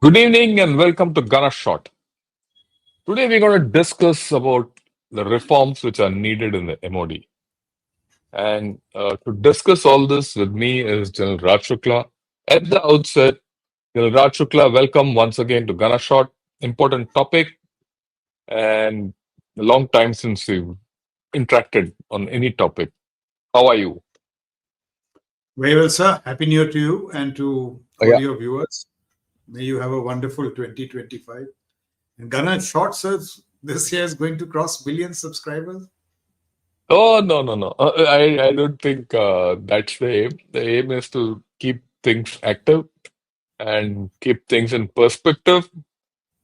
Good evening and welcome to Gunner Shot. Today we're going to discuss about the reforms which are needed in the MOD. And to discuss all this with me is General Raj Shukla. At the outset, General Raj Shukla, welcome once again to Gunner Shot. Important topic and a long time since we've interacted on any topic. How are you? Very well, sir. Happy New Year to you and to all Yeah. your viewers. May you have a wonderful 2025. And Ghana Short, sir, this year is going to cross billion subscribers. Oh, no, no, no. I don't think that's the aim. The aim is to keep things active and keep things in perspective.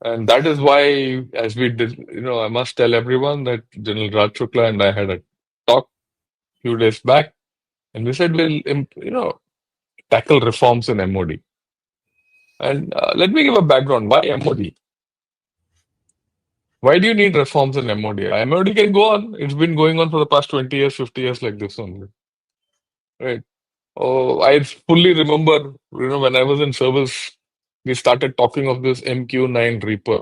And that is why, as we did, I must tell everyone that General Raj Shukla and I had a talk a few days back, and we said we'll, tackle reforms in MOD. And let me give a background. Why MOD? Why do you need reforms in MOD? MOD can go on. It's been going on for the past 20 years, 50 years like this only. Right? Oh, I fully remember, when I was in service, we started talking of this MQ-9 Reaper.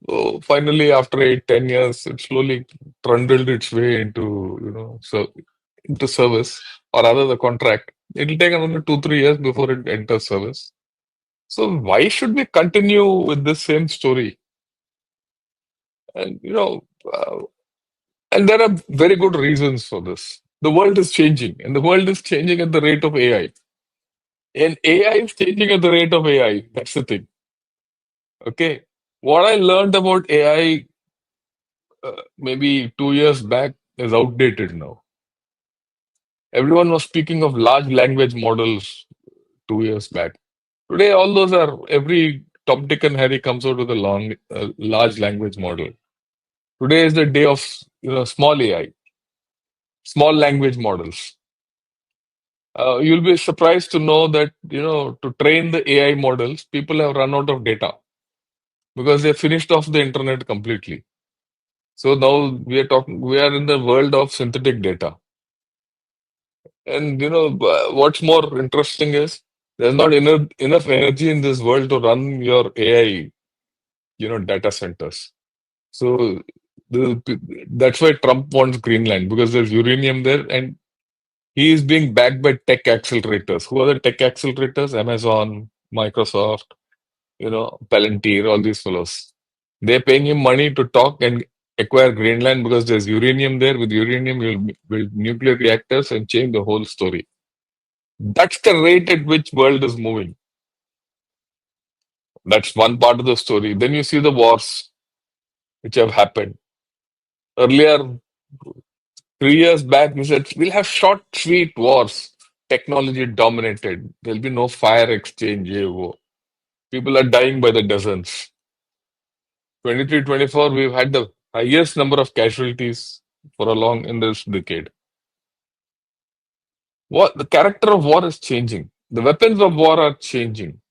So finally, after 8, 10 years, it slowly trundled its way into, into service, or rather the contract. It'll take another 2, 3 years before it enters service. So why should we continue with this same story? And and there are very good reasons for this. The world is changing, and the world is changing at the rate of AI. And AI is changing at the rate of AI. That's the thing. Okay. What I learned about AI maybe 2 years back is outdated now. Everyone was speaking of large language models 2 years back. Today, all those are every Tom, Dick, and Harry comes out with a large language model. Today is the day of small AI, small language models. You'll be surprised to know that to train the AI models, people have run out of data because they finished off the internet completely. So now we are in the world of synthetic data. And what's more interesting is there's not enough energy in this world to run your AI, data centers. So that's why Trump wants Greenland, because there's uranium there, and he is being backed by tech accelerators. Who are the tech accelerators? Amazon, Microsoft, Palantir, all these fellows. They're paying him money to talk and acquire Greenland because there's uranium there. With uranium, you'll build nuclear reactors and change the whole story. That's the rate at which world is moving. That's one part of the story. Then you see the wars which have happened. Earlier, 3 years back, we said we'll have short, sweet wars. Technology dominated. There'll be no fire exchange. People are dying by the dozens. 23, 24, we've had the highest number of casualties for a long in this decade. What the character of war is changing. The weapons of war are changing.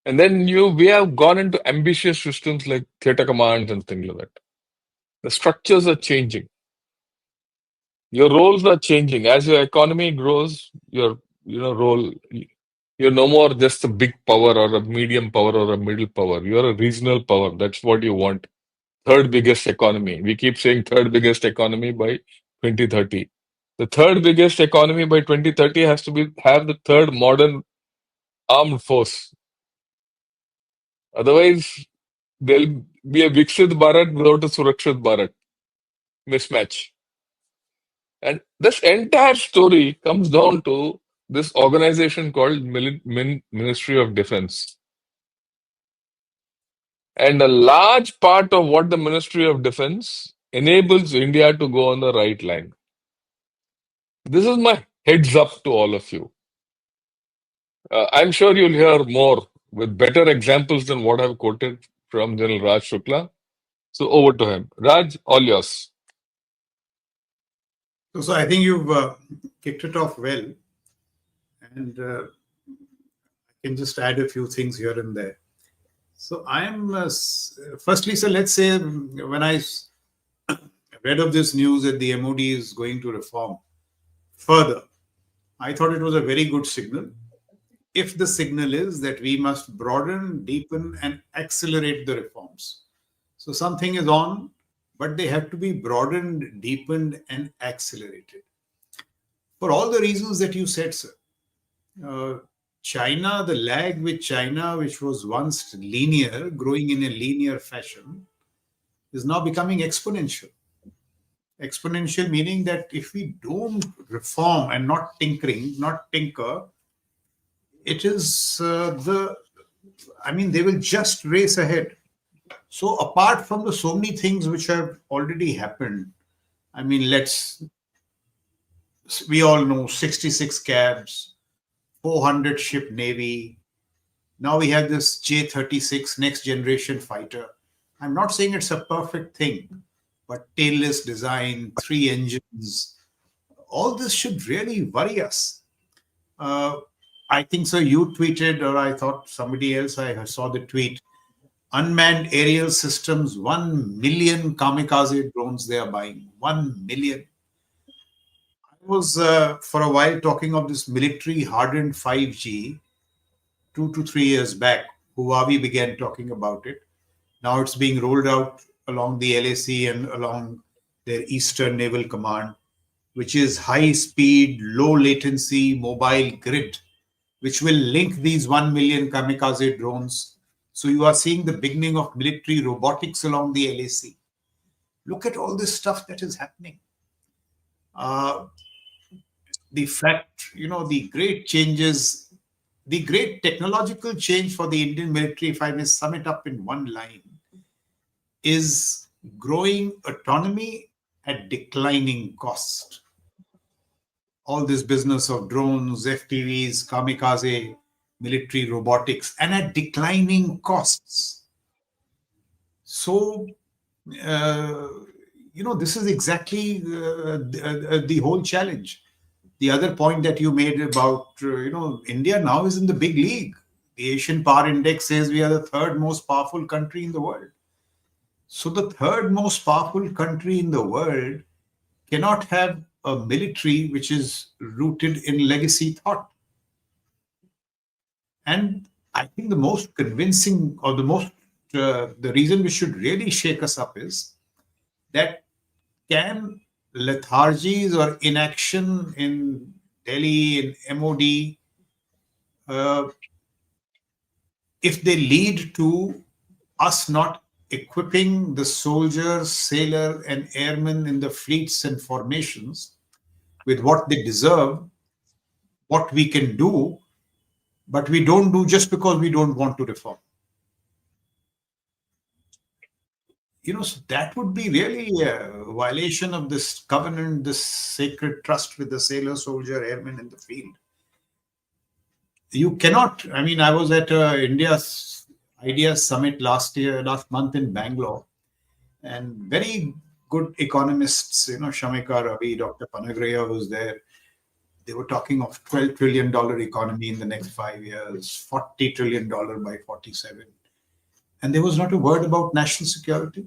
And then we have gone into ambitious systems like theater commands and things like that. The structures are changing. Your roles are changing. As your economy grows, your role, you're no more just a big power or a medium power or a middle power. You're a regional power. That's what you want. Third biggest economy. We keep saying third biggest economy by 2030. The third biggest economy by 2030 has to have the third modern armed force. Otherwise, there'll be a Vikisit Bharat without a Surakshit Bharat. Mismatch. And this entire story comes down to this organization called Ministry of Defense. And a large part of what the Ministry of Defense enables India to go on the right line. This is my heads up to all of you. I'm sure you'll hear more with better examples than what I've quoted from General Raj Shukla. So over to him. Raj, all yours. So I think you've kicked it off well. And I can just add a few things here and there. So I am, firstly, so let's say when I read of this news that the MOD is going to reform further, I thought it was a very good signal. if the signal is that we must broaden, deepen, and accelerate the reforms. So something is on, but they have to be broadened, deepened, and accelerated. For all the reasons that you said, sir. Uh, China, the lag with China, which was once linear, growing in a linear fashion, is now becoming exponential. Exponential meaning that if we don't reform and not tinkering, not tinker, it is they will just race ahead. So apart from the so many things which have already happened, I mean, we all know 66 cabs, 400 ship navy. Now we have this J-36 next generation fighter. I'm not saying it's a perfect thing, but tailless design, 3 engines, all this should really worry us. I think, sir, you tweeted, or I thought somebody else, I saw the tweet, unmanned aerial systems, 1 million kamikaze drones they are buying. 1 million. I was for a while talking of this military hardened 5G 2 to 3 years back. Huawei began talking about it. Now it's being rolled out along the LAC and along their Eastern Naval Command, which is high speed, low latency mobile grid, which will link these 1 million kamikaze drones. So you are seeing the beginning of military robotics along the LAC. Look at all this stuff that is happening. The fact, the great changes, the great technological change for the Indian military, if I may sum it up in one line, is growing autonomy at declining cost. All this business of drones, FPVs, kamikaze, military robotics, and at declining costs. So, this is exactly the whole challenge. The other point that you made about, India now is in the big league. The Asian Power Index says we are the third most powerful country in the world. So the third most powerful country in the world cannot have a military which is rooted in legacy thought. And I think the most convincing, or the reason which should really shake us up is that can lethargies or inaction in Delhi, in MOD, if they lead to us not equipping the soldiers, sailor, and airmen in the fleets and formations with what they deserve, what we can do, but we don't do just because we don't want to reform. So that would be really a violation of this covenant, this sacred trust with the sailor, soldier, airmen in the field. You cannot, I was at India's Ideas Summit last month in Bangalore, and very good economists, Shamika Ravi, Dr. Panagraya was there. They were talking of $12 trillion economy in the next 5 years, $40 trillion by 47. And there was not a word about national security.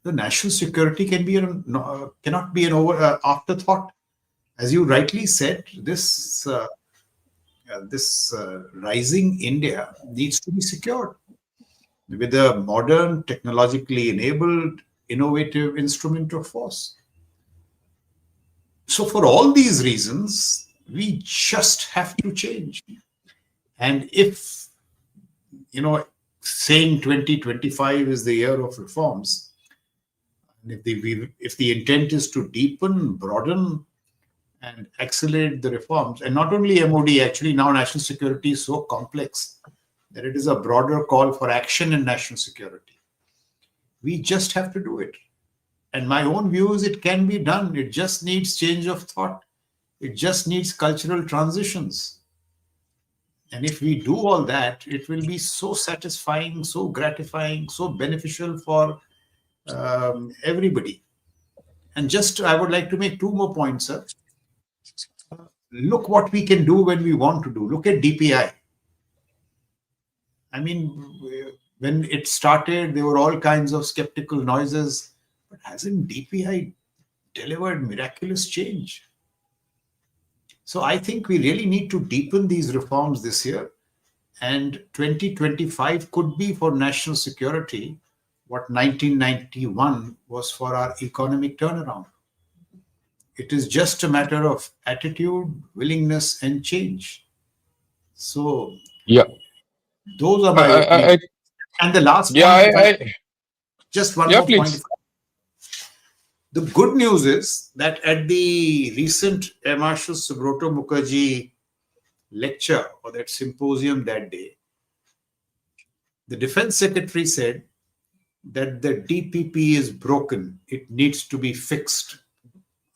The national security cannot be an afterthought. As you rightly said, this rising India needs to be secured with a modern, technologically enabled, innovative instrument of force. So for all these reasons, we just have to change. And if, saying 2025 is the year of reforms, and if the intent is to deepen, broaden, and accelerate the reforms, and not only MOD, actually now national security is so complex that it is a broader call for action in national security. We just have to do it. And my own view is it can be done. It just needs change of thought. It just needs cultural transitions. And if we do all that, it will be so satisfying, so gratifying, so beneficial for everybody. And I would like to make 2 more points, sir. Look what we can do when we want to do. Look at DPI. When it started, there were all kinds of skeptical noises. But hasn't DPI delivered miraculous change? So I think we really need to deepen these reforms this year. And 2025 could be for national security what 1991 was for our economic turnaround. It is just a matter of attitude, willingness, and change. So Yeah. those are I, my I, opening. I And the last yeah, point, if I I just one yeah, more point. please. The good news is that at the recent Emashu Subroto Mukherjee lecture or that symposium that day, the defense secretary said that the DPP is broken. It needs to be fixed.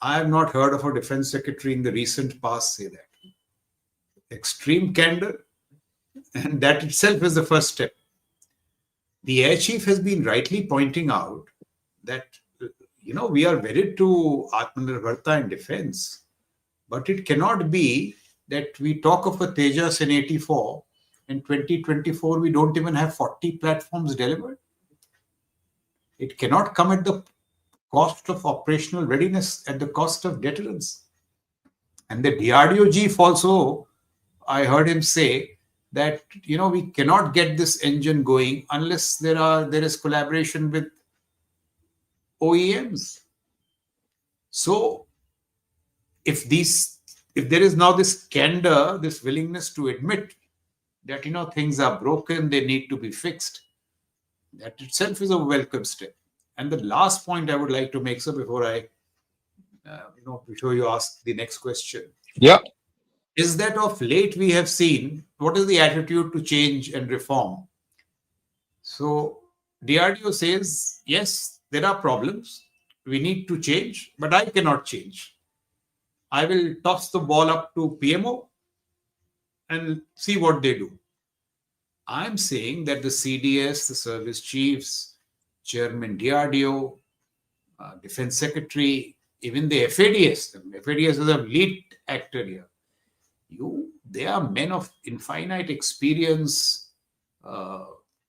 I have not heard of a defense secretary in the recent past say that. Extreme candor, and that itself is the first step. The air chief has been rightly pointing out that we are wedded to Atmanirbharta and defense, but it cannot be that we talk of a Tejas in 84 in 2024 we don't even have 40 platforms delivered. It cannot come at the cost of operational readiness, at the cost of deterrence. And the DRDO chief also, I heard him say that we cannot get this engine going unless there is collaboration with OEMs. So if there is now this candor, this willingness to admit that things are broken, they need to be fixed, that itself is a welcome step. And the last point I would like to make, sir, before before you ask the next question, Yeah. is that of late we have seen what is the attitude to change and reform. So DRDO says, yes, there are problems. We need to change, but I cannot change. I will toss the ball up to PMO and see what they do. I'm saying that the CDS, the service chiefs, Chairman DRDO, Defense Secretary, even the FADS is a lead actor here. They are men of infinite experience,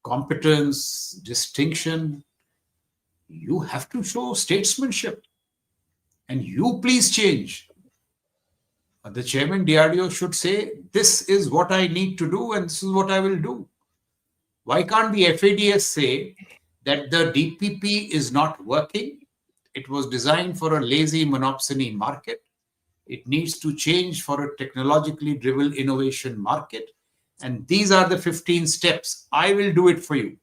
competence, distinction. You have to show statesmanship. And you please change. The chairman DRDO should say, this is what I need to do and this is what I will do. Why can't the FADS say that the DPP is not working? It was designed for a lazy monopsony market. It needs to change for a technologically driven innovation market. And these are the 15 steps. I will do it for you.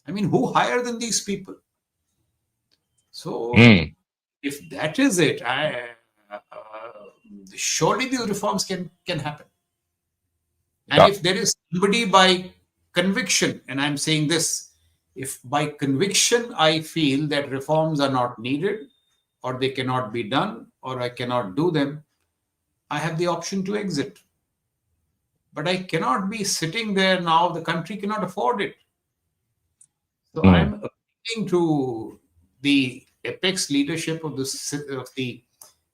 I mean, who higher than these people? So if that is it, surely these reforms can happen. And if there is somebody by conviction, and I'm saying this, if by conviction I feel that reforms are not needed, or they cannot be done, or I cannot do them, I have the option to exit. But I cannot be sitting there now. The country cannot afford it. So I'm appealing to the apex leadership of the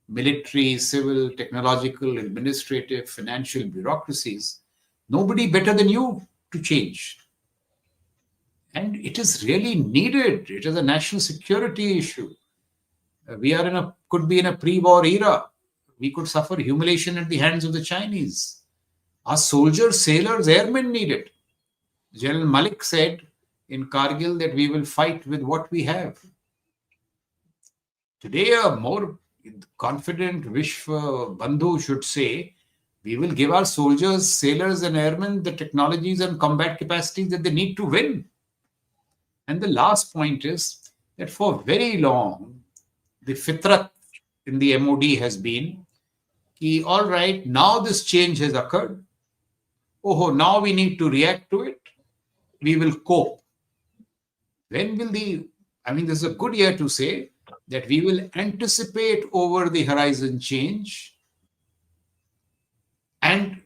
military, civil, technological, administrative, financial bureaucracies. Nobody better than you to change. And it is really needed. It is a national security issue. We could be in a pre-war era. We could suffer humiliation at the hands of the Chinese. Our soldiers, sailors, airmen need it. General Malik said in Kargil that we will fight with what we have. Today, a more confident Vishwa Bandhu should say, we will give our soldiers, sailors and airmen the technologies and combat capacities that they need to win. And the last point is that for very long, the fitrat in the MOD has been, all right, now this change has occurred. Oh, now we need to react to it. We will cope. When will this is a good year to say that we will anticipate over the horizon change and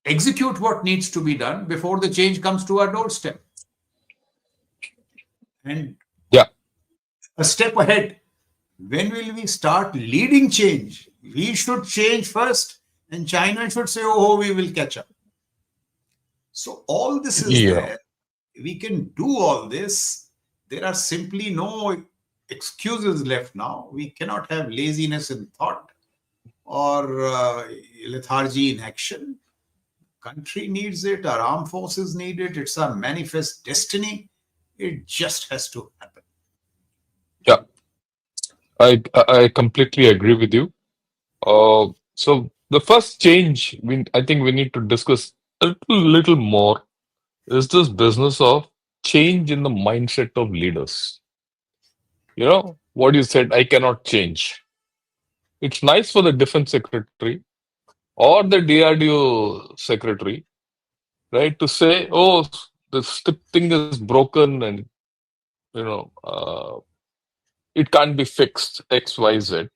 execute what needs to be done before the change comes to our doorstep. And a step ahead, when will we start leading change? We should change first, and China should say, oh, we will catch up. So all this is there. We can do all this. There are simply no excuses left now. We cannot have laziness in thought or lethargy in action. Country needs it, our armed forces need it, it's our manifest destiny. It just has to happen. Yeah, I completely agree with you. So the first change I think we need to discuss a little more is this business of change in the mindset of leaders. You know, what you said, I cannot change. It's nice for the defense secretary or the DRDO secretary, right, to say, oh, this thing is broken and, it can't be fixed, XYZ,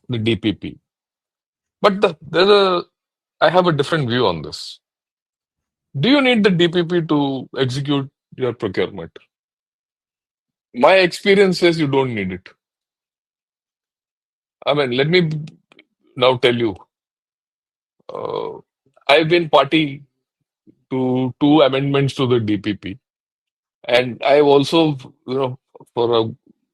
the DPP. But I have a different view on this. Do you need the DPP to execute your procurement? My experience says you don't need it. I mean, let me now tell you, uh, I've been party to two amendments to the DPP, and I've also, for a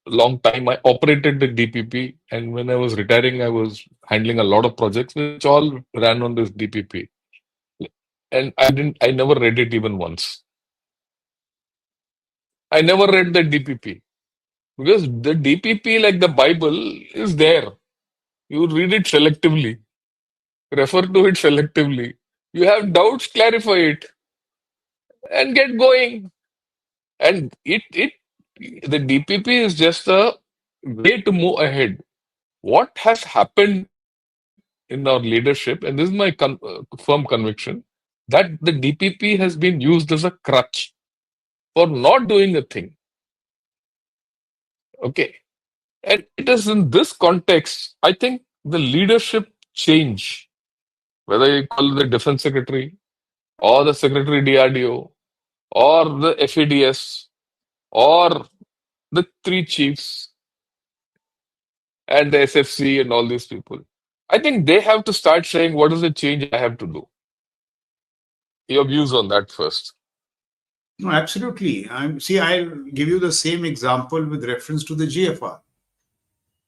long time, I operated the DPP, and when I was retiring, I was handling a lot of projects which all ran on this DPP, and I never read it even once. I never read the DPP because the DPP, like the Bible, is there. You read it selectively, refer to it selectively. You have doubts, clarify it, and get going. And the DPP is just a way to move ahead. What has happened in our leadership, and this is my firm conviction, that the DPP has been used as a crutch for not doing a thing. Okay. And it is in this context, I think the leadership change, whether you call the defense secretary or the secretary DRDO or the FADS or the three chiefs and the SFC and all these people, I think they have to start saying, what is the change I have to do? Your views on that first. No, absolutely. I'll give you the same example with reference to the GFR.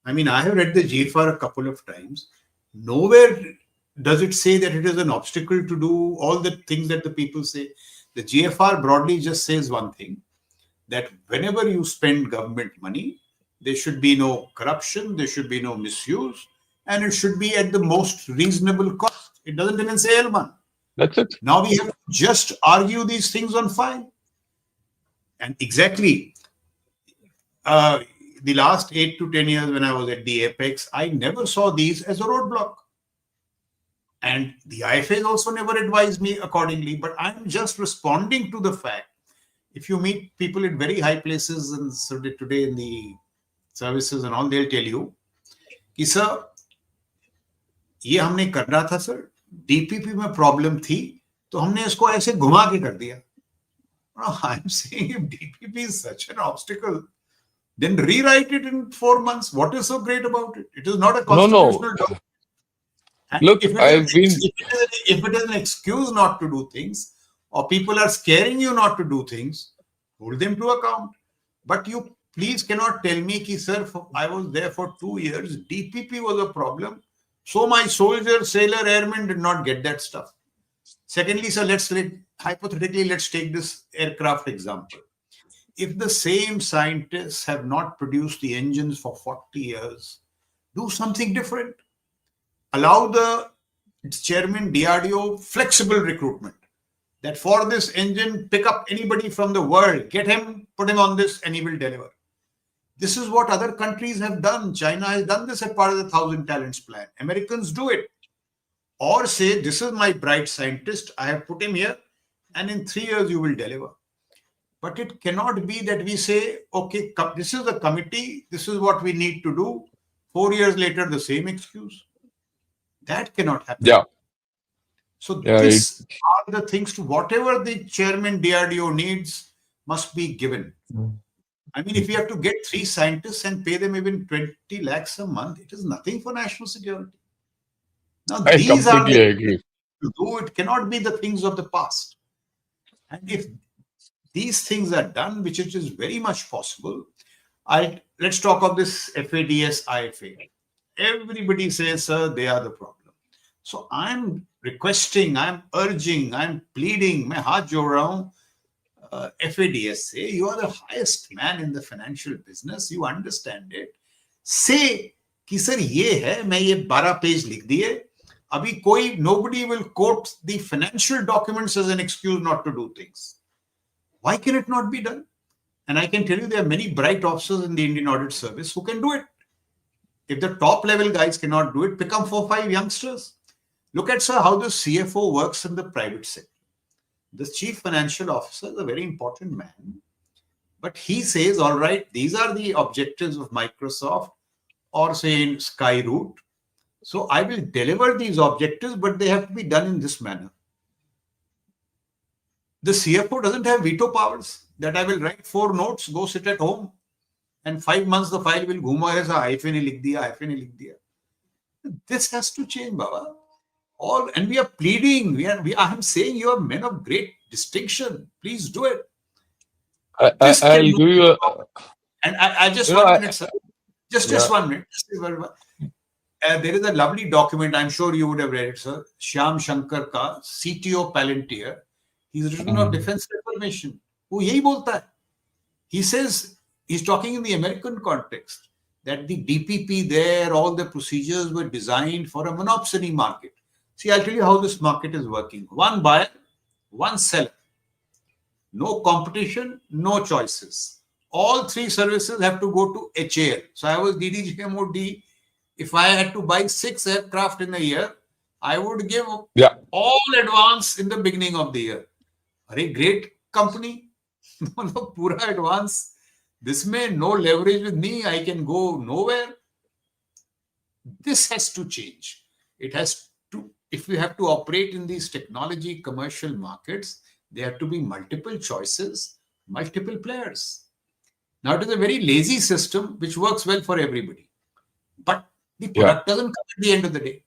I mean, I have read the GFR a couple of times. Nowhere does it say that it is an obstacle to do all the things that the people say. The GFR broadly just says one thing, that whenever you spend government money, there should be no corruption, there should be no misuse, and it should be at the most reasonable cost. It doesn't even say L1. That's it. Now we have to just argue these things on file. And exactly, the last 8 to 10 years when I was at the apex, I never saw these as a roadblock. And the IFAs also never advised me accordingly. But I'm just responding to the fact, if you meet people in very high places and today in the services and all, they'll tell you, कि sir, ये हमने करना था sir, DPP में problem थी, तो हमने इसको ऐसे घुमा के कर दिया. I'm saying if DPP is such an obstacle, then rewrite it in 4 months. What is so great about it? It is not a constitutional document. Look, if it is an excuse not to do things, or people are scaring you not to do things, hold them to account. But you please cannot tell me, ki, sir, I was there for 2 years, DPP was a problem, so my soldier, sailor, airmen did not get that stuff. Secondly, sir, hypothetically, let's take this aircraft example. If the same scientists have not produced the engines for 40 years, do something different. Allow the chairman DRDO flexible recruitment. That for this engine, pick up anybody from the world, get him, put him on this, and he will deliver. This is what other countries have done. China has done this as part of the 1,000 Talents Plan. Americans do it. Or say, this is my bright scientist, I have put him here, and in 3 years you will deliver. But it cannot be that we say, okay, this is the committee, this is what we need to do. 4 years later, the same excuse. That cannot happen. Yeah. So these are the things to whatever the chairman DRDO needs must be given. I mean, if we have to get 3 scientists and pay them even 20 lakhs a month, it is nothing for national security. Now, these are the things to do. It cannot be the things of the past. And if these things are done, which is very much possible, let's talk of this FADS IFA. Everybody says, sir, they are the problem. So I'm requesting, I'm urging, I'm pleading, मैं हाथ जोड़ रहा हूँ, FADS say, you are the highest man in the financial business, you understand it. Say कि sir ये है, मैं ये 12 पेज लिख दिए, अभी कोई nobody will quote the financial documents as an excuse not to do things. Why can it not be done? And I can tell you there are many bright officers in the Indian Audit Service who can do it. If the top level guys cannot do it, pick up 4-5 youngsters. Look at, sir, how the CFO works in the private sector. The chief financial officer is a very important man, but he says, all right, these are the objectives of Microsoft or say in Skyroot. So I will deliver these objectives, but they have to be done in this manner. The CFO doesn't have veto powers that I will write 4 notes, go sit at home, and 5 months the file will घूमा है, IFA ने लिख दिया, IFA ने लिख दिया. This has to change, Baba. All, and we are pleading. I am saying you are men of great distinction. Please do it. I'll give you a. And I just 1 minute, sir. Just 1 minute. There is a lovely document. I'm sure you would have read it, sir. SHANKAR ka CTO Palantir. He's written on defense reformation. वो यही बोलता है. He says he's talking in the American context that the DPP there, all the procedures were designed for a monopsony market. See, I'll tell you how this market is working. 1 buyer, 1 seller. No competition, no choices. All 3 services have to go to HAL. So I was DDGMOD. If I had to buy 6 aircraft in a year, I would give all advance in the beginning of the year. A great company. No, pura advance. This may no leverage with me. I can go nowhere. This has to change. It has to, if we have to operate in these technology commercial markets, there have to be multiple choices, multiple players. Now, it is a very lazy system which works well for everybody. But the product doesn't come at the end of the day.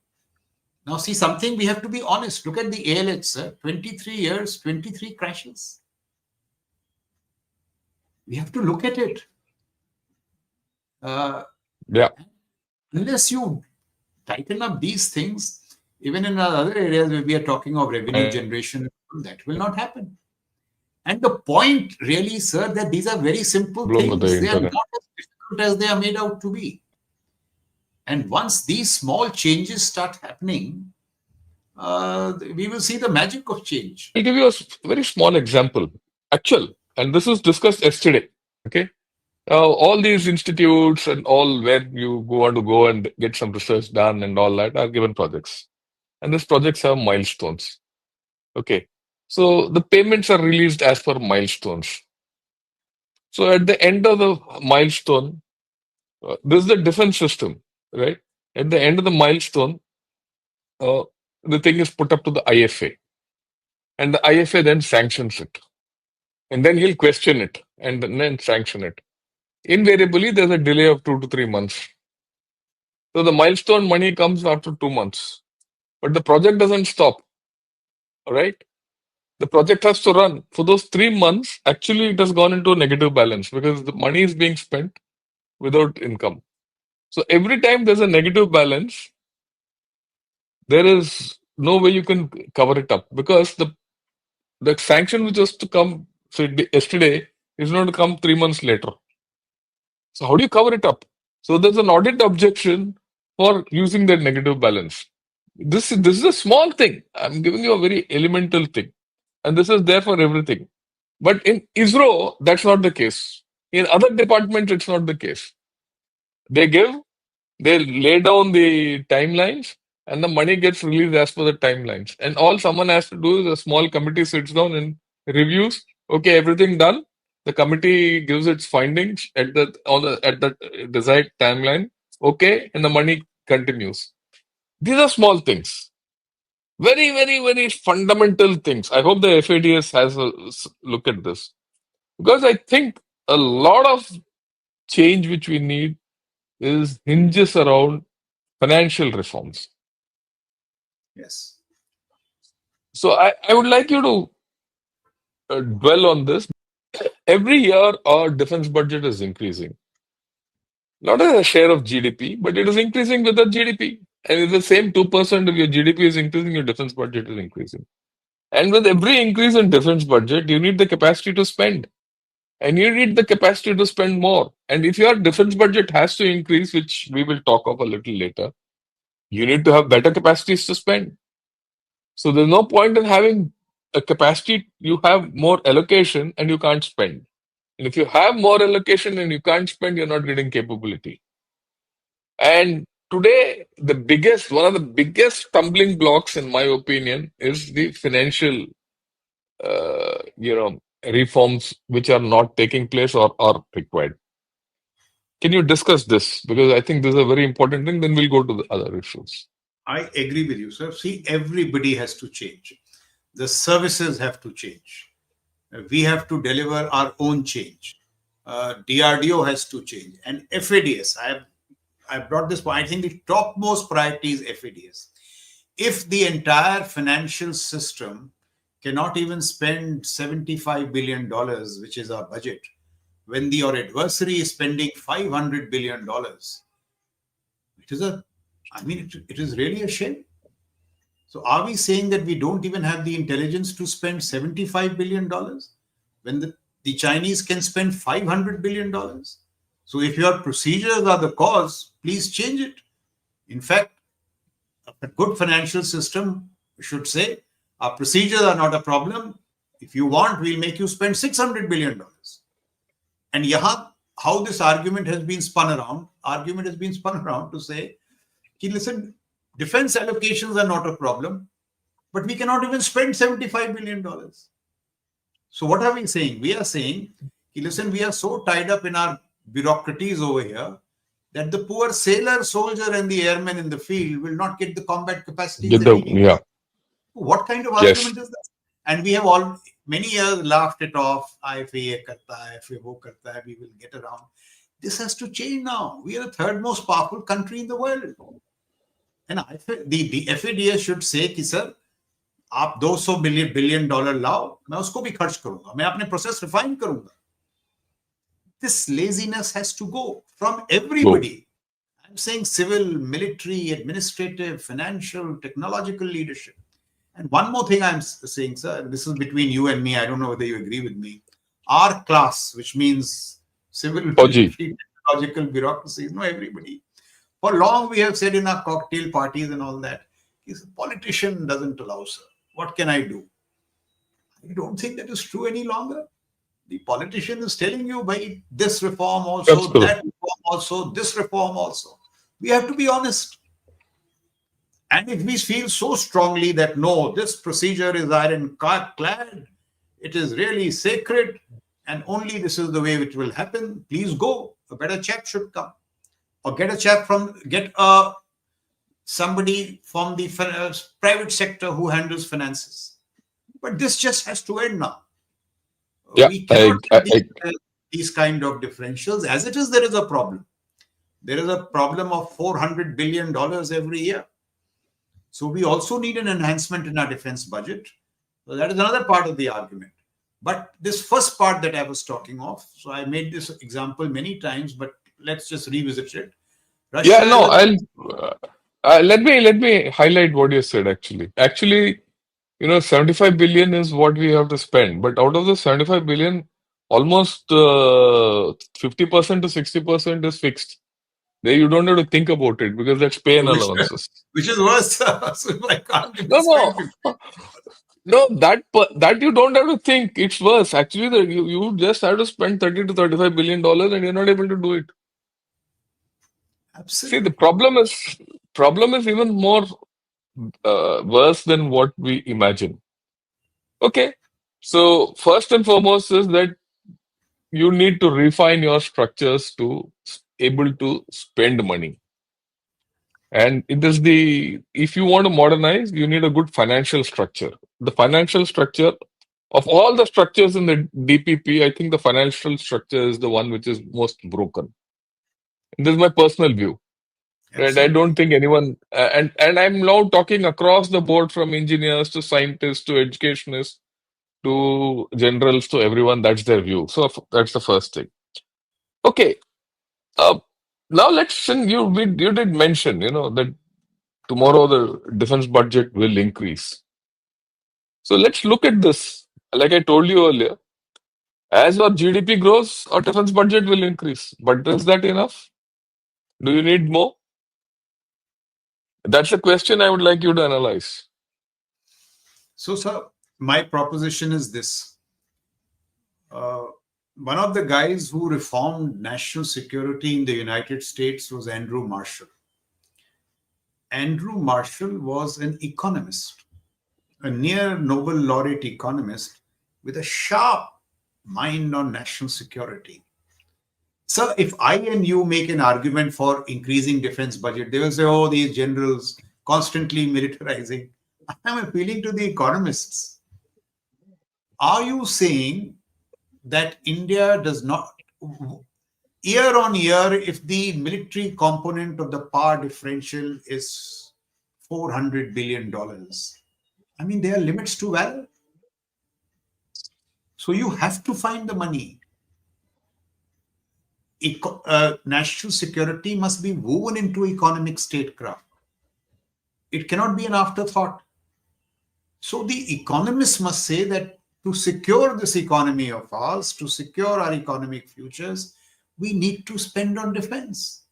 Now, see, something we have to be honest. Look at the ALH, sir. 23 years, 23 crashes. We have to look at it. Unless you tighten up these things, even in other areas where we are talking of revenue generation, that will not happen. And the point really, sir, that these are very simple things. They are not as difficult as they are made out to be. And once these small changes start happening, we will see the magic of change. I'll give you a very small example. Actual, and this was discussed yesterday. Okay. All these institutes and all where you want to go and get some research done and all that are given projects. And these projects have milestones. Okay. So the payments are released as per milestones. So at the end of the milestone, this is the defense system, right? At the end of the milestone, the thing is put up to the IFA. And the IFA then sanctions it. And then he'll question it and then sanction it. Invariably, there's a delay of 2 to 3 months. So the milestone money comes after 2 months. But the project doesn't stop. All right? The project has to run. For those 3 months, actually, it has gone into a negative balance because the money is being spent without income. So every time there's a negative balance, there is no way you can cover it up because the sanction which was to come yesterday is going to come 3 months later. So how do you cover it up? So there's an audit objection for using that negative balance. This is a small thing. I'm giving you a very elemental thing. And this is there for everything. But in ISRO, that's not the case. In other departments, it's not the case. They lay down the timelines and the money gets released as per the timelines. And all someone has to do is a small committee sits down and reviews. Okay, everything done. The committee gives its findings at the desired timeline. Okay, and the money continues. These are small things. Very, very, very fundamental things. I hope the FADS has a look at this. Because I think a lot of change which we need hinges around financial reforms. Yes. So I would like you to dwell on this. Every year, our defense budget is increasing. not as a share of GDP, but it is increasing with the GDP. And if the same 2% of your GDP is increasing, your defense budget is increasing. And with every increase in defense budget, you need the capacity to spend. And you need the capacity to spend more. And if your defense budget has to increase, which we will talk of a little later, you need to have better capacities to spend. So there's no point in having a capacity, you have more allocation and you can't spend. And if you have more allocation and you can't spend, you're not getting capability. And today, one of the biggest stumbling blocks, in my opinion, is the financial, reforms which are not taking place or are required. Can you discuss this? Because I think this is a very important thing. Then we'll go to the other issues. I agree with you, sir. See, everybody has to change. The services have to change. We have to deliver our own change. DRDO has to change. And FADS, I brought this point. I think the topmost priority is FADS. If the entire financial system cannot even spend $75 billion, which is our budget, when your adversary is spending $500 billion, it is really a shame. So are we saying that we don't even have the intelligence to spend $75 billion when the Chinese can spend $500 billion? So if your procedures are the cause, please change it. In fact, a good financial system should say, our procedures are not a problem. If you want, we'll make you spend $600 billion. And how this argument has been spun around to say, listen, defense allocations are not a problem, but we cannot even spend $75 billion. So what are we saying? We are saying, listen, we are so tied up in our bureaucracies over here that the poor sailor, soldier, and the airman in the field will not get the combat capacity. What kind of argument is that? And we have many years laughed it off. We will get around. This has to change now. We are the third most powerful country in the world. And the FADS should say कि sir आप 200 billion लाओ, मैं उसको भी खर्च करूंगा, मैं अपने process refine करूंगा. This laziness has to go from everybody. I'm saying civil, military, administrative, financial, technological leadership. And one more thing I'm saying, sir, this is between you and me. I don't know whether you agree with me. Our class, which means civil, military, technological bureaucracy, everybody. For long, we have said in our cocktail parties and all that, a politician doesn't allow, sir. What can I do? I don't think that is true any longer. The politician is telling you by this reform also, that reform also, this reform also. We have to be honest. And if we feel so strongly that no, this procedure is ironclad, it is really sacred, and only this is the way it will happen, please go. A better chap should come. Or get somebody from the private sector who handles finances. But this just has to end now. Yeah, we cannot have these kind of differentials. As it is, there is a problem. There is a problem of $400 billion every year. So we also need an enhancement in our defense budget. So that is another part of the argument. But this first part that I was talking of, so I made this example many times, but let's just revisit it. Let me highlight what you said actually. Actually, 75 billion is what we have to spend. But out of the 75 billion, almost 50% to 60% is fixed. There you don't have to think about it because that's pay and allowances. Which is worse. So I can't No, that you don't have to think. It's worse. Actually, you just have to spend $30 to $35 billion and you're not able to do it. Absolutely. See, the problem is even more worse than what we imagine. Okay, so first and foremost is that you need to refine your structures to able to spend money. And if you want to modernize, you need a good financial structure. The financial structure of all the structures in the DPP, I think the financial structure is the one which is most broken. And this is my personal view. And I don't think anyone, and I'm now talking across the board from engineers to scientists to educationists to generals to everyone, that's their view. So that's the first thing. Okay. Now let's you did mention, that tomorrow the defense budget will increase. So let's look at this. Like I told you earlier, as our GDP grows, our defense budget will increase. But is that enough? Do you need more? That's a question I would like you to analyze. So, sir, my proposition is this. One of the guys who reformed national security in the United States was Andrew Marshall. Andrew Marshall was an economist, a near Nobel laureate economist with a sharp mind on national security. So if I and you make an argument for increasing defense budget, they will say, oh, these generals constantly militarizing. I'm appealing to the economists. Are you saying that India does not, year on year, if the military component of the power differential is $400 billion, I mean, there are limits to valor. So you have to find the money. National security must be woven into economic statecraft. It cannot be an afterthought. So the economists must say that to secure this economy of ours, to secure our economic futures, we need to spend on defense.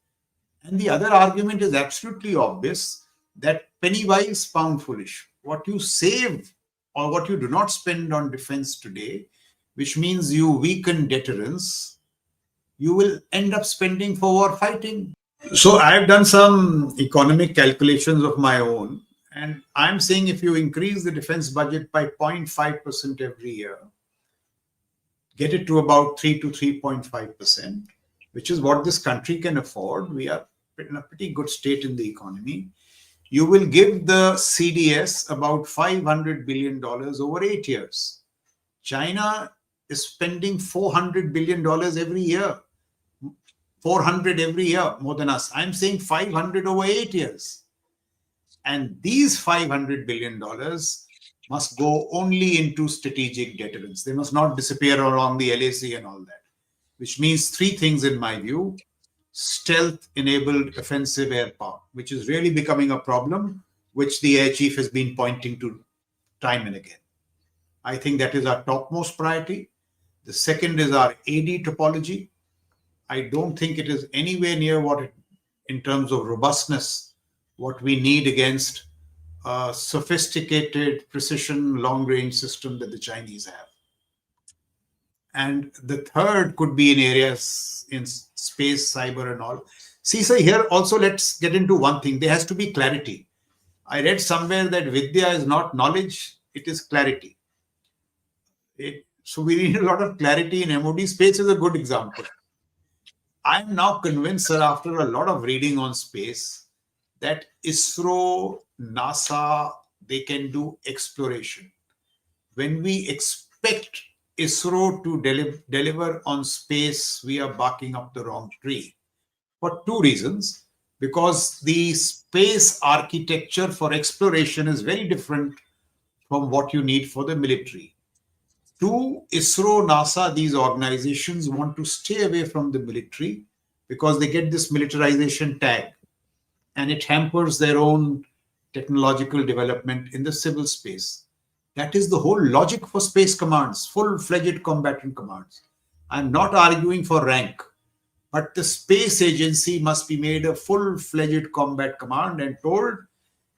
And the other argument is absolutely obvious, that penny wise, pound foolish. What you save or what you do not spend on defense today, which means you weaken deterrence, you will end up spending for war fighting. So I've done some economic calculations of my own, and I'm saying if you increase the defense budget by 0.5% every year, get it to about 3 to 3.5%, which is what this country can afford. We are in a pretty good state in the economy. You will give the CDS about $500 billion over 8 years. China is spending $400 billion every year. 400 every year, more than us. I'm saying 500 over 8 years. And these $500 billion must go only into strategic deterrence. They must not disappear along the LAC and all that, which means three things in my view. Stealth-enabled offensive air power, which is really becoming a problem, which the air chief has been pointing to time and again. I think that is our topmost priority. The second is our AD topology. I don't think it is anywhere near in terms of robustness, what we need against a sophisticated precision long-range system that the Chinese have. And the third could be in areas in space, cyber and all. See, sir, here also let's get into one thing. There has to be clarity. I read somewhere that Vidya is not knowledge, it is clarity. So we need a lot of clarity in MOD. Space is a good example. I'm now convinced, sir, after a lot of reading on space, that ISRO, NASA, they can do exploration. When we expect ISRO to deliver on space, we are barking up the wrong tree. For two reasons. Because the space architecture for exploration is very different from what you need for the military. Two, ISRO, NASA, these organizations want to stay away from the military because they get this militarization tag and it hampers their own technological development in the civil space. That is the whole logic for space commands, full-fledged combatant commands. I'm not arguing for rank, but the space agency must be made a full-fledged combat command and told,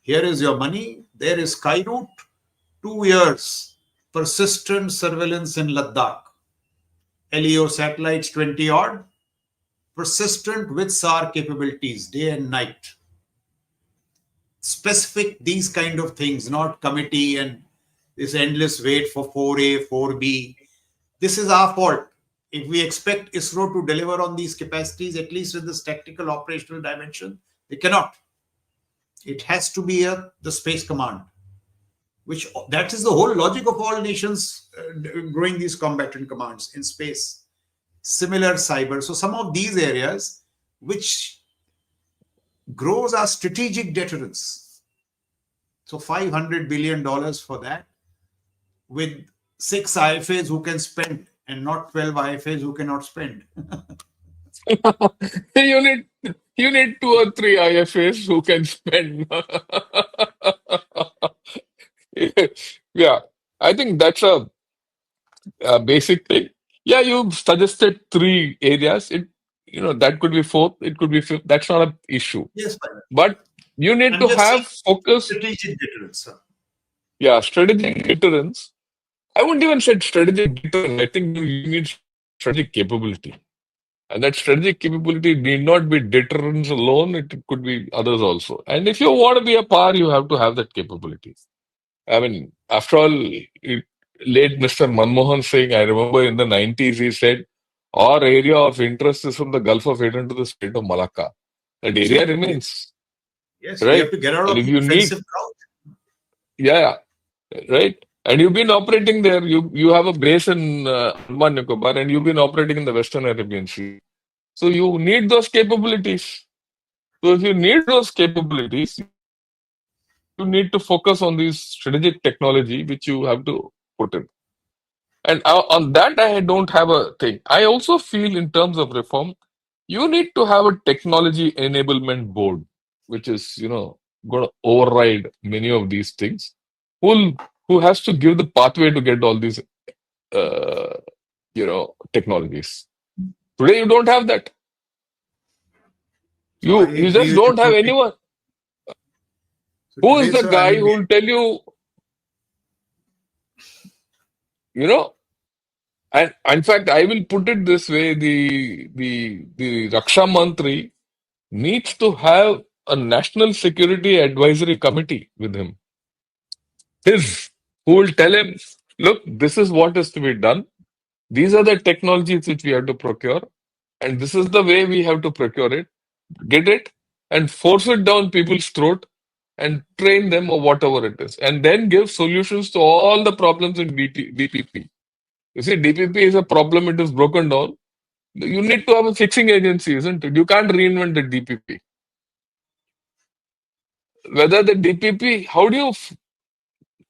here is your money, there is sky route, 2 years. Persistent surveillance in Ladakh. LEO satellites 20 odd. Persistent with SAR capabilities day and night. Specific these kind of things, not committee and this endless wait for 4A, 4B. This is our fault. If we expect ISRO to deliver on these capacities, at least in this tactical operational dimension, they cannot. It has to be the space command. That is the whole logic of all nations growing these combatant commands in space. Similar cyber. So some of these areas which grows our strategic deterrence. So $500 billion for that with 6 IFAs who can spend and not 12 IFAs who cannot spend. You need you need 2 or 3 IFAs who can spend. Yeah, I think that's a basic thing. Yeah, you suggested 3 areas. That could be fourth, it could be fifth. That's not an issue. Yes, fine. But you need I'm to just saying have focus. strategic deterrence, sir. Yeah, strategic deterrence. I wouldn't even say strategic deterrence. I think you need strategic capability. And that strategic capability need not be deterrence alone, it could be others also. And if you want to be a power, you have to have that capability. I mean, after all, late Mr. Manmohan Singh, I remember in the 90s, he said, our area of interest is from the Gulf of Aden to the Strait of Malacca. That area remains, Yes, we right? have to get out And of if the you need, defensive route. yeah, right? And you've been operating there. You have a base in Andaman Nicobar, and you've been operating in the Western Arabian Sea. So you need those capabilities. So if you need those capabilities, you need to focus on these strategic technology which you have to put in. And on that, I don't have a thing. I also feel in terms of reform, you need to have a technology enablement board, which is, going to override many of these things. Who who has to give the pathway to get all these, uh, technologies? Today, you don't have that. So I You agree just with you don't have totally. anyone. So Who is today, the sir, I guy mean, who will tell you, you know? And in fact, I will put it this way: the Raksha Mantri needs to have a national security advisory committee with him. Who will tell him, look, this is what is to be done. These are the technologies which we have to procure, and this is the way we have to procure it, get it, and force it down people's throat and train them or whatever it is, and then give solutions to all the problems in DPP. You see, DPP is a problem, it is broken down. You need to have a fixing agency, isn't it? You can't reinvent the DPP. Whether the DPP, how do you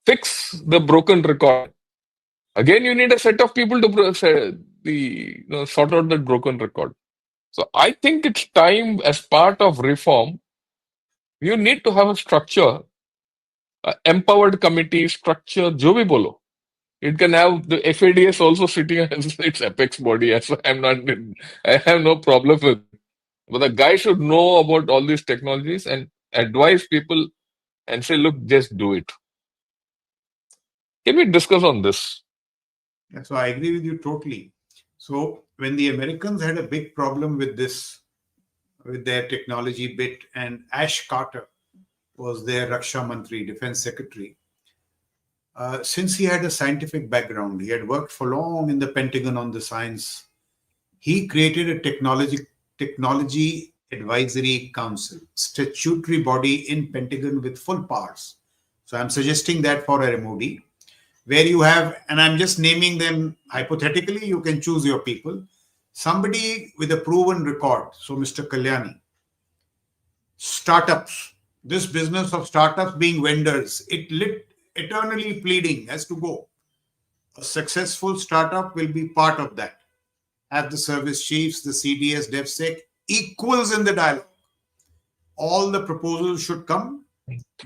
fix the broken record? Again, you need a set of people to sort out that broken record. So I think it's time as part of reform, you need to have a structure, empowered committee structure, jo bhi bolo. It can have the FADS also sitting as its apex body. So I have no problem with it. But the guy should know about all these technologies and advise people and say, look, just do it. Can we discuss on this? yeah, so I agree with you totally. So when the Americans had a big problem with this, with their technology bit, and Ash Carter was their Raksha Mantri, Defense Secretary. Since he had a scientific background, he had worked for long in the Pentagon on the science. He created a technology advisory council, statutory body in Pentagon with full powers. So I'm suggesting that for a MOD, where you have, and I'm just naming them hypothetically, you can choose your people, somebody with a proven record. So Mr. Kalyani, startups, this business of startups being vendors, it lit eternally pleading has to go. A successful startup will be part of that. Have the service chiefs, the CDS, DevSec, equals in the dialogue. All the proposals should come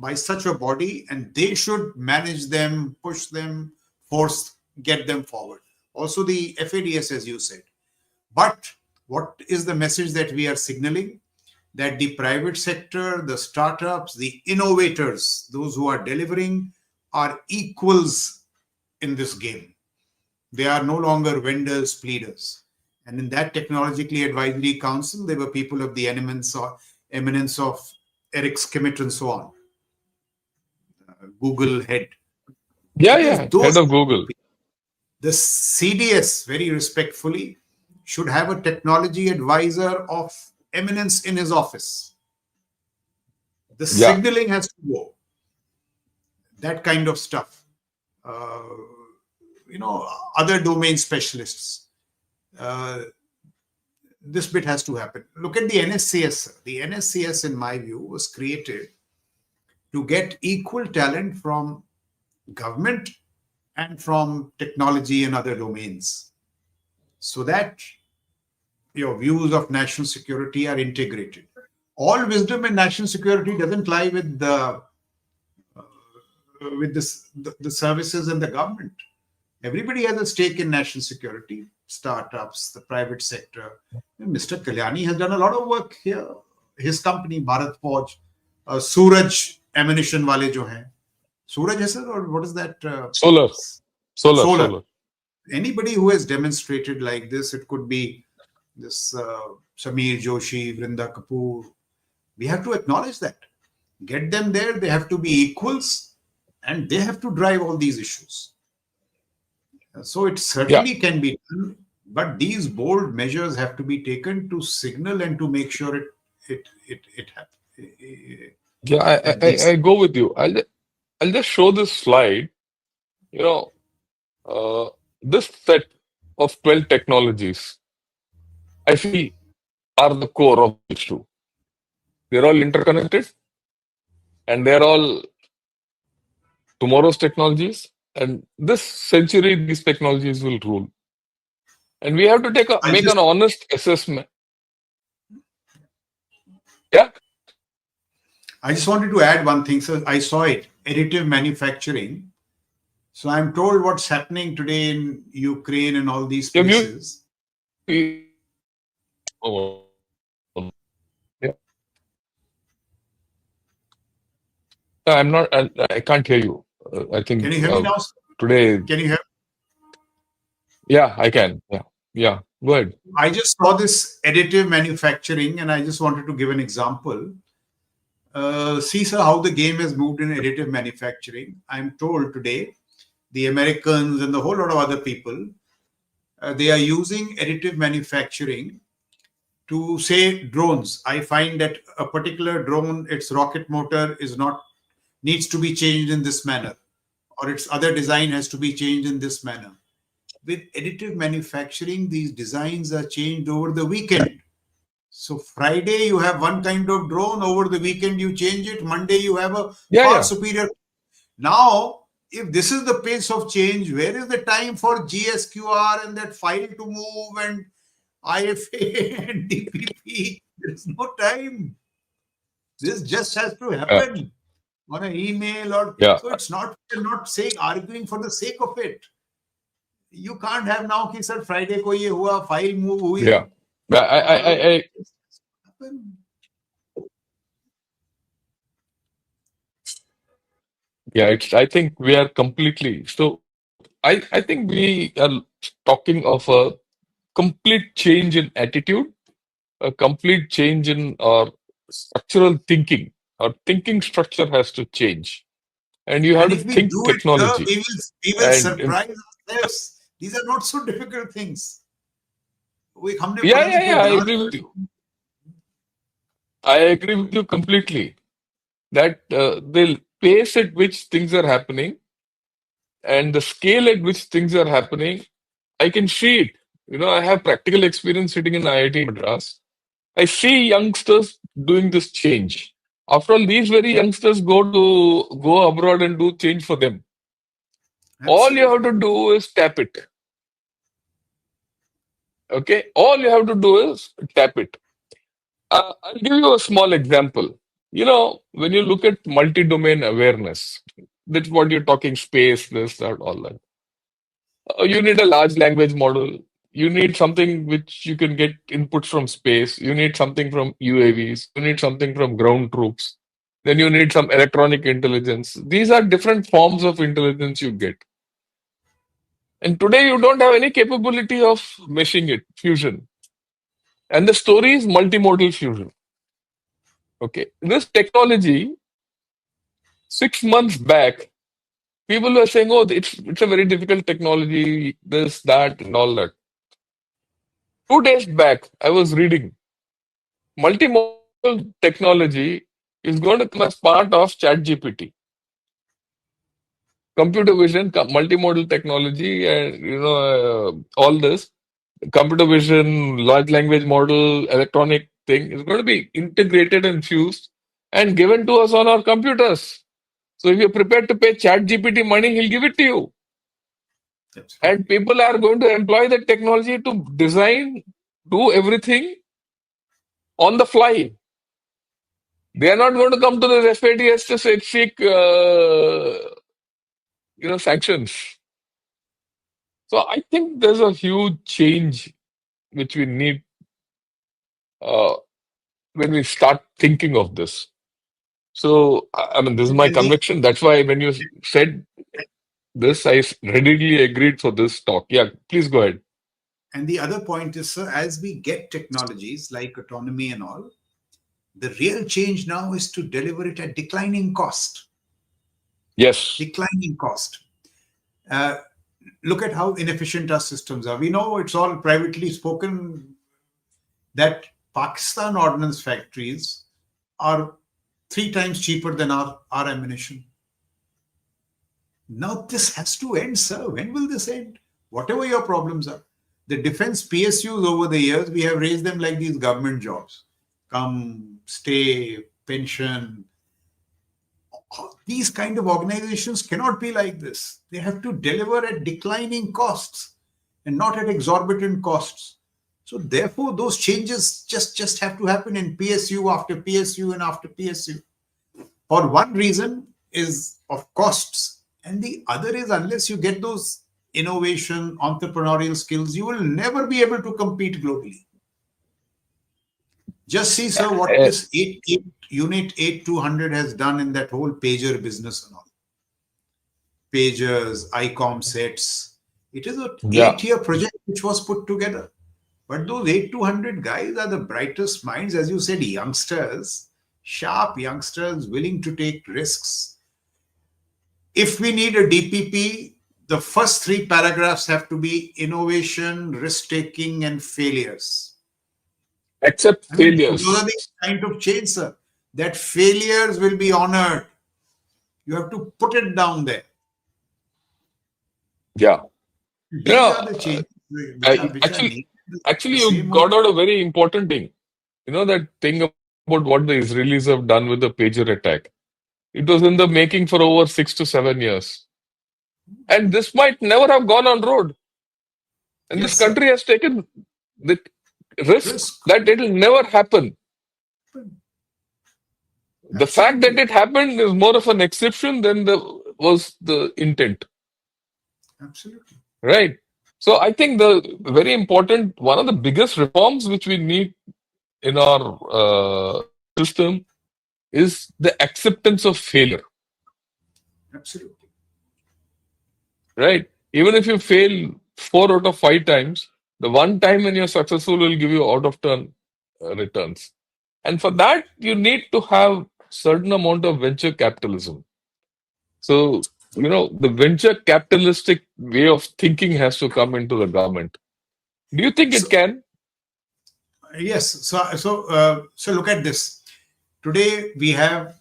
by such a body and they should manage them, push them, force, get them forward. Also the FADS, as you said. But what is the message that we are signaling? That the private sector, the startups, the innovators, those who are delivering, are equals in this game. They are no longer vendors, pleaders. And in that technologically advisory council, there were people of the eminence of Eric Schmidt and so on, Google head. Yeah, It is yeah, those head of Google. people. The CDS, very respectfully, should have a technology advisor of eminence in his office. The Yeah, signaling has to go. That kind of stuff. Uh, Other domain specialists. Uh, this bit has to happen. Look at the NSCS. The NSCS, in my view, was created to get equal talent from government and from technology and other domains, so that your views of national security are integrated. All wisdom in national security doesn't lie with the services and the government. Everybody has a stake in national security, startups, the private sector. Mr. Kalyani has done a lot of work here. His company, Bharat Forge, Suraj ammunition wale jo hain. Suraj hai sir, or what is that? Solar. Solar. Solar. Anybody who has demonstrated like this, it could be this Samir Joshi, Vrinda Kapoor. We have to acknowledge that. Get them there. They have to be equals, and they have to drive all these issues. So it certainly can be done, but these bold measures have to be taken to signal and to make sure it happens. Yeah, I go with you. I'll just show this slide. You know, this set of 12 technologies, I feel, are the core of the issue. They're all interconnected, and they're all tomorrow's technologies. And this century, these technologies will rule. And we have to make an honest assessment. Yeah. I just wanted to add one thing. So I saw it, additive manufacturing. So I'm told what's happening today in Ukraine and all these places. I'm not. I can't hear you. I think. Can you hear me now? Today. Can you hear? Yeah, I can. Yeah. Go ahead. I just saw this additive manufacturing, and I just wanted to give an example. See, sir, how the game has moved in additive manufacturing. I'm told today, the Americans and the whole lot of other people, they are using additive manufacturing to say drones. I find that a particular drone, its rocket motor needs to be changed in this manner, or its other design has to be changed in this manner. With additive manufacturing, these designs are changed over the weekend. So Friday you have one kind of drone, over the weekend you change it, Monday you have a far superior. Now, if this is the pace of change, where is the time for GSQR and that file to move and IFA and DPP? There is no time. This just has to happen on an email or so. It's not, you're not saying arguing for the sake of it. You can't have now कि sir Friday को ये हुआ, file move हुई. Yeah. I think we are completely. So I think we are talking of a complete change in attitude, a complete change in our structural thinking. Our thinking structure has to change. And you have to think technology. We will surprise ourselves. These are not so difficult things. I agree with you. I agree with you completely. That the pace at which things are happening and the scale at which things are happening, I can see it. I have practical experience sitting in IIT Madras. I see youngsters doing this change. After all, these very youngsters go abroad and do change for them. Absolutely. All you have to do is tap it. Okay? All you have to do is tap it. I'll give you a small example. When you look at multi-domain awareness, that's what you're talking, space, this, that, all that. You need a large language model. You need something which you can get inputs from space. You need something from UAVs. You need something from ground troops. Then you need some electronic intelligence. These are different forms of intelligence you get. And today you don't have any capability of meshing it, fusion. And the story is multimodal fusion. Okay. This technology, 6 months back, people were saying, oh, it's a very difficult technology, this, that, and all that. 2 days back, I was reading multimodal technology is going to come as part of ChatGPT. Computer vision, multimodal technology, and all this computer vision, large language model, electronic thing is going to be integrated and fused and given to us on our computers. So if you're prepared to pay ChatGPT money, he'll give it to you. Absolutely. And people are going to employ the technology to design do everything on the fly. They are not going to come to the FATS to seek sanctions. So I think there's a huge change which we need uh, when we start thinking of this. So, I mean, this is my And the conviction. That's why when you said this, I readily agreed for this talk. Yeah, please go ahead. and the other point is, sir, as we get technologies like autonomy and all, the real change now is to deliver it at declining cost. Yes. Declining cost. Uh, Look at how inefficient our systems are. We know it's all privately spoken that Pakistan ordnance factories are 3 times cheaper than our ammunition. Now this has to end, sir. When will this end? Whatever your problems are. The defense PSUs over the years, we have raised them like these government jobs. Come, stay, pension. These kind of organizations cannot be like this. They have to deliver at declining costs and not at exorbitant costs. So therefore, those changes just have to happen in PSU after PSU and after PSU. For one reason is of costs, and the other is unless you get those innovation, entrepreneurial skills, you will never be able to compete globally. Just see, sir, what Uh, this Unit 8200 has done in that whole pager business and all. Pagers, ICOM sets. It is an yeah. 8-year project which was put together. But those 8200 guys are the brightest minds, as you said, youngsters, sharp youngsters willing to take risks. If we need a DPP, the first 3 paragraphs have to be innovation, risk-taking, and failures. Accept I mean, those are failures. the kind of change, sir, that failures will be honored. You have to put it down there. Yeah. You These are know, the changes I, which are actually, needed. The actually, you same old. got out a very important thing. You know that thing about what the Israelis have done with the pager attack. It was in the making for over 6 to 7 years. And this might never have gone on road. And this Yes, sir. country has taken the risk Risk. that it will never happen. The fact that Absolutely. it happened is more of an exception than was the intent, Absolutely. right? So I think the very important, one of the biggest reforms which we need in our system is the acceptance of failure, Absolutely. right? Even if you fail 4 out of 5 times, the one time when you're successful will give you out of turn returns. And for that, you need to have certain amount of venture capitalism. So, the venture capitalistic way of thinking has to come into the government. Do you think it So can? yes. So look at this. Today we have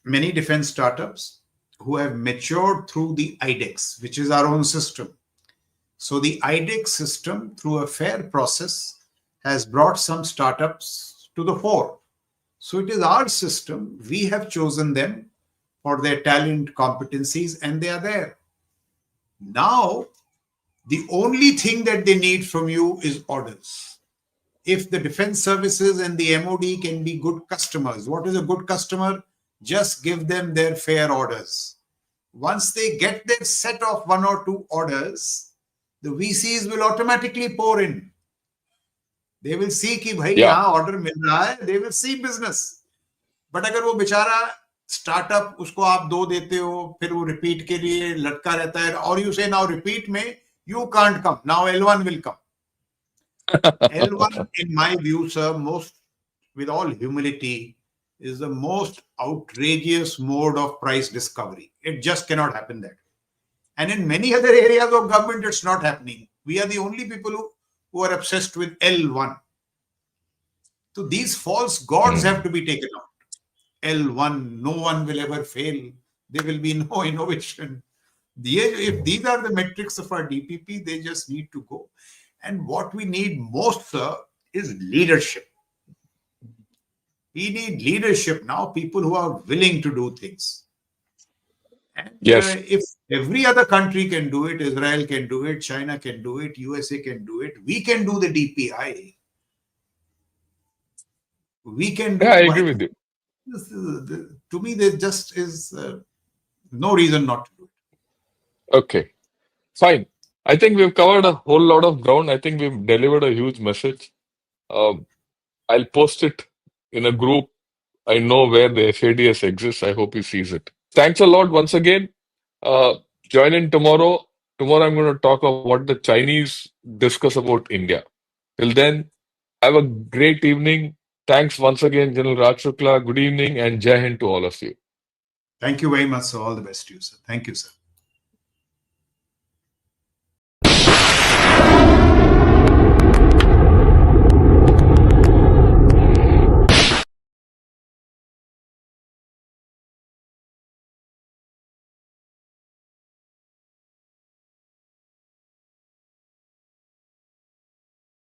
many defense startups who have matured through the IDEX, which is our own system. So the IDEX system, through a fair process, has brought some startups to the fore. So it is our system. We have chosen them for their talent, competencies, and they are there. Now, the only thing that they need from you is orders. If the defense services and the MOD can be good customers, what is a good customer? Just give them their fair orders. Once they get their set of 1 or 2 orders, the VCs will automatically pour in. They will see कि भाई Yeah. यहाँ order मिल रहा है. They will see business. But अगर वो बेचारा startup उसको आप 2 देते हो, फिर वो रिपीट के लिए लटका रहता है, और you say now repeat में you can't come. Now L1 will come. L1, in my view, sir, most, with all humility, is the most outrageous mode of price discovery. It just cannot happen that way. And in many other areas of government, it's not happening. We are the only people who are obsessed with L1. So these false gods have to be taken out. L1, no one will ever fail. There will be no innovation. If these are the metrics of our DPP, they just need to go. And what we need most, sir, is leadership. We need leadership now, people who are willing to do things. And Yes. if every other country can do it, Israel can do it, China can do it, USA can do it, we can do the DPI. We can Yeah, do. I Why? agree with you. To me, there just is no reason not to do it. Okay, fine. I think we've covered a whole lot of ground. I think we've delivered a huge message. Um, I'll post it in a group. I know where the SADS exists. I hope he sees it. Thanks a lot once again. Uh, Join in tomorrow. Tomorrow I'm going to talk about what the Chinese discuss about India. Till then, have a great evening. Thanks once again, General Raj Shukla. Good evening and Jai Hind to all of you. Thank you very much, sir. All the best to you, sir. Thank you, sir.